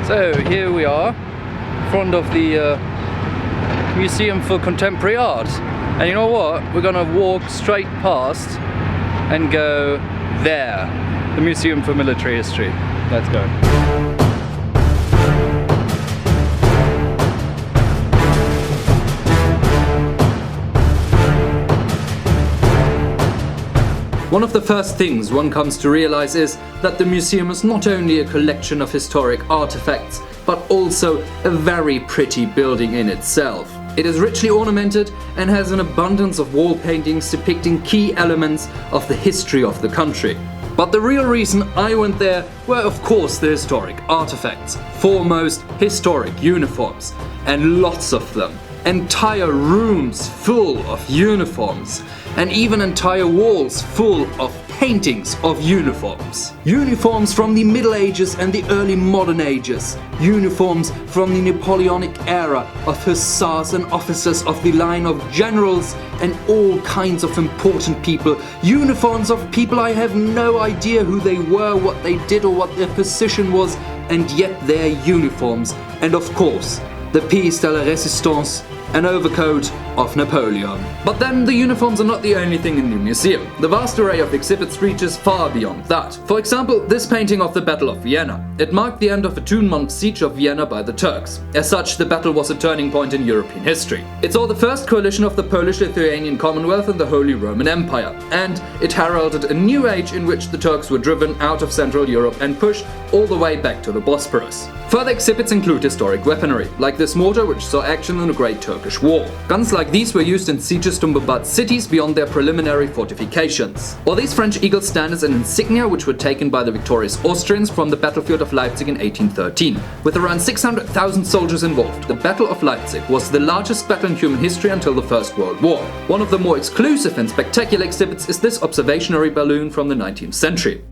So here we are, in front of the Museum for Contemporary Art. And you know what? We're gonna walk straight past and go there, the Museum for Military History. Let's go. One of the first things one comes to realize is that the museum is not only a collection of historic artifacts, but also a very pretty building in itself. It is richly ornamented and has an abundance of wall paintings depicting key elements of the history of the country. But the real reason I went there were of course the historic artifacts, foremost historic uniforms, and lots of them. Entire rooms full of uniforms, and even entire walls full of paintings of uniforms. Uniforms from the Middle Ages and the early modern ages. Uniforms from the Napoleonic Aera of hussars and officers of the line of generals and all kinds of important people. Uniforms of people I have no idea who they were, what they did or what their position was, and yet their uniforms. And of course, the pièce de la résistance, an overcoat of Napoleon. But then the uniforms are not the only thing in the museum. The vast array of exhibits reaches far beyond that. For example, this painting of the Battle of Vienna. It marked the end of a 2-month siege of Vienna by the Turks. As such, the battle was a turning point in European history. It saw the first coalition of the Polish-Lithuanian Commonwealth and the Holy Roman Empire, and it heralded a new age in which the Turks were driven out of Central Europe and pushed all the way back to the Bosporus. Further exhibits include historic weaponry, like this mortar which saw action in the Great Turkish War. Guns like these were used in sieges to bombard cities beyond their preliminary fortifications. Or these French eagle standards and insignia which were taken by the victorious Austrians from the battlefield of Leipzig in 1813. With around 600,000 soldiers involved, the Battle of Leipzig was the largest battle in human history until the First World War. One of the more exclusive and spectacular exhibits is this observatory balloon from the 19th century.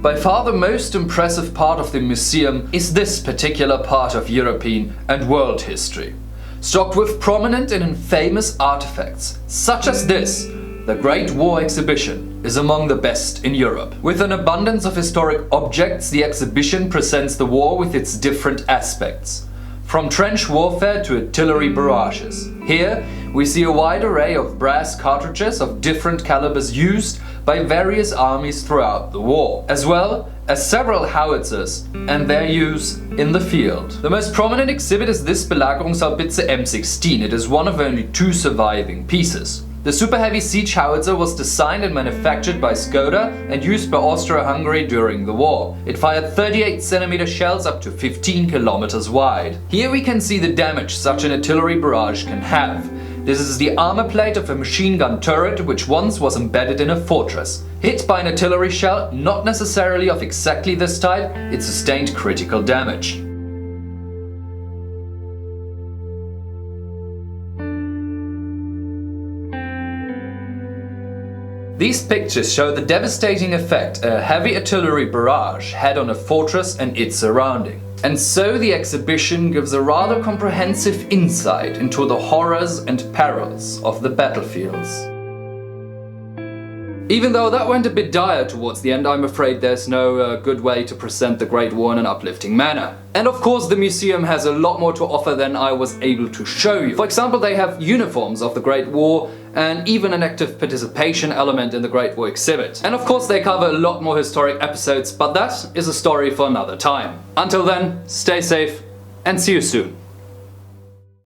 By far the most impressive part of the museum is this particular part of European and world history. Stocked with prominent and infamous artifacts, such as this, the Great War exhibition is among the best in Europe. With an abundance of historic objects, the exhibition presents the war with its different aspects. From trench warfare to artillery barrages. Here we see a wide array of brass cartridges of different calibers used by various armies throughout the war, as well as several howitzers and their use in the field. The most prominent exhibit is this Belagerungshaubitze M16. It is one of only 2 surviving pieces. The super heavy siege howitzer was designed and manufactured by Skoda and used by Austria-Hungary during the war. It fired 38 cm shells up to 15 km wide. Here we can see the damage such an artillery barrage can have. This is the armor plate of a machine gun turret which once was embedded in a fortress. Hit by an artillery shell, not necessarily of exactly this type, it sustained critical damage. These pictures show the devastating effect a heavy artillery barrage had on a fortress and its surrounding. And so the exhibition gives a rather comprehensive insight into the horrors and perils of the battlefields. Even though that went a bit dire towards the end, I'm afraid there's no good way to present the Great War in an uplifting manner. And of course the museum has a lot more to offer than I was able to show you. For example, they have uniforms of the Great War and even an active participation element in the Great War exhibit. And of course they cover a lot more historic episodes, but that is a story for another time. Until then, stay safe and see you soon.